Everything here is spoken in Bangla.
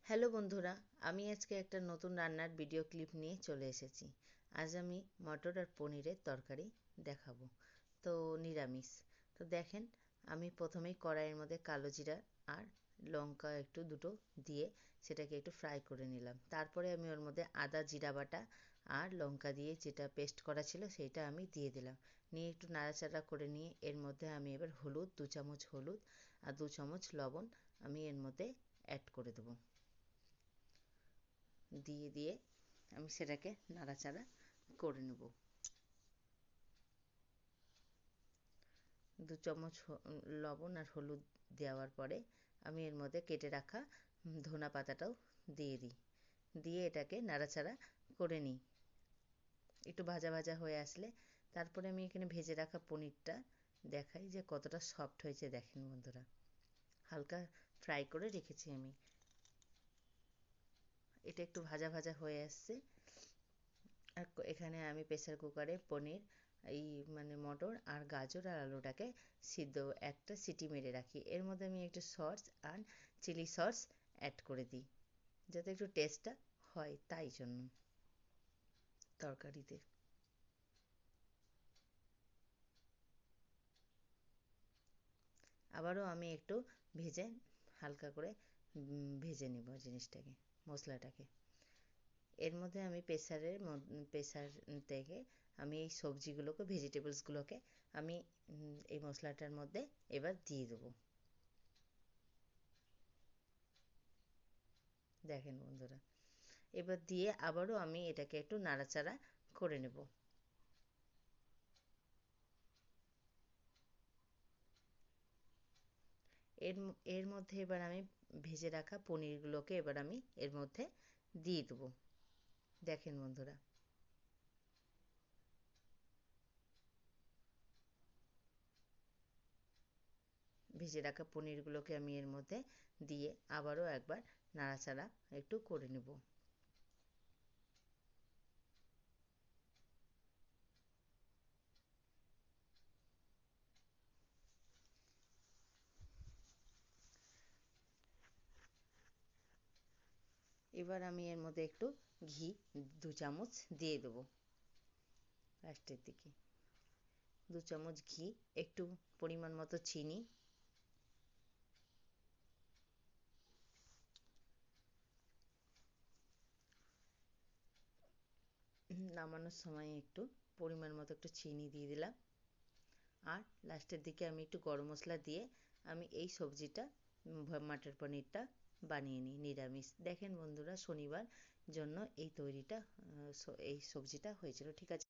হ্যালো বন্ধুরা, আমি আজকে একটা নতুন রান্নার ভিডিও ক্লিপ নিয়ে চলে এসেছি। আজ আমি মটর আর পনিরের তরকারি দেখাবো। তো নিরামিষ। তো দেখেন, আমি প্রথমেই কড়াইয়ের মধ্যে কালো জিরা আর লঙ্কা একটু দুটো দিয়ে সেটাকে একটু ফ্রাই করে নিলাম। তারপরে আমি ওর মধ্যে আদা জিরা বাটা আর লঙ্কা দিয়ে যেটা পেস্ট করা ছিল সেইটা আমি দিয়ে দিলাম। নিয়ে একটু নাড়াচাড়া করে নিয়ে এর মধ্যে আমি এবার হলুদ 2 চামচ হলুদ আর 2 চামচ লবণ আমি এর মধ্যে অ্যাড করে দেবো। দিয়ে আমি সেটাকে নাড়াচাড়া করে নেব। 2 চামচ লবণ আর হলুদ দেওয়ার পরে আমি এর মধ্যে কেটে রাখা ধনা পাতাটাও দিয়ে দিই। দিয়ে এটাকে নাড়াচাড়া করে নিই। একটু ভাজা ভাজা হয়ে আসলে তারপরে আমি এখানে ভেজে রাখা পনিরটা দেখাই যে কতটা সফট হয়েছে। দেখেন বন্ধুরা, হালকা ফ্রাই করে রেখেছি আমি। এটা একটু ভাজা ভাজা হয়ে আসছে। আর এখানে আমি প্রেসার কুকারে পনির মটর আর গাজর আর আলুটাকে সিদ্ধ একটা সিটি মেরে রাখি। এর মধ্যে আমি একটু সস আর চিলি সস অ্যাড করে দিই, যাতে একটু টেস্টটা হয় তাই জন্য তরকারিতে। আবারও আমি একটু ভেজে হালকা করে ভেজে নেব জিনিসটাকে, মশলাটাকে। এর মধ্যে আমি প্রেসার থেকে আমি এই সবজিগুলোকে ভেজিটেবলসগুলোকে আমি এই মশলাটার মধ্যে এবার দিয়ে দেবো। দেখেন বন্ধুরা, এবার দিয়ে আবারও আমি এটাকে একটু নাড়াচাড়া করে নেব। এর এর মধ্যে এবার আমি ভেজে রাখা পনিরগুলোকে এবার আমি এর মধ্যে দিয়ে দেবো। দেখেন বন্ধুরা, ভেজে রাখা পনিরগুলোকে আমি এর মধ্যে দিয়ে আবারও একবার নাড়াচাড়া একটু করে নেব। এবার আমি এর মধ্যে একটু ঘি 2 চামচ দিয়ে দেবো লাস্টের দিকে। 2 চামচ ঘি, একটু পরিমাণ মতো চিনি, নামানোর সময় একটু পরিমাণ মতো একটু চিনি দিয়ে দিলাম। আর লাস্টের দিকে আমি একটু গরম মশলা দিয়ে আমি এই সবজিটা মটর পনিরটা বানিয়ে নিই নিরামিষ। দেখেন বন্ধুরা, শনিবার জন্য এই সবজিটা হয়েছিল। ঠিক আছে।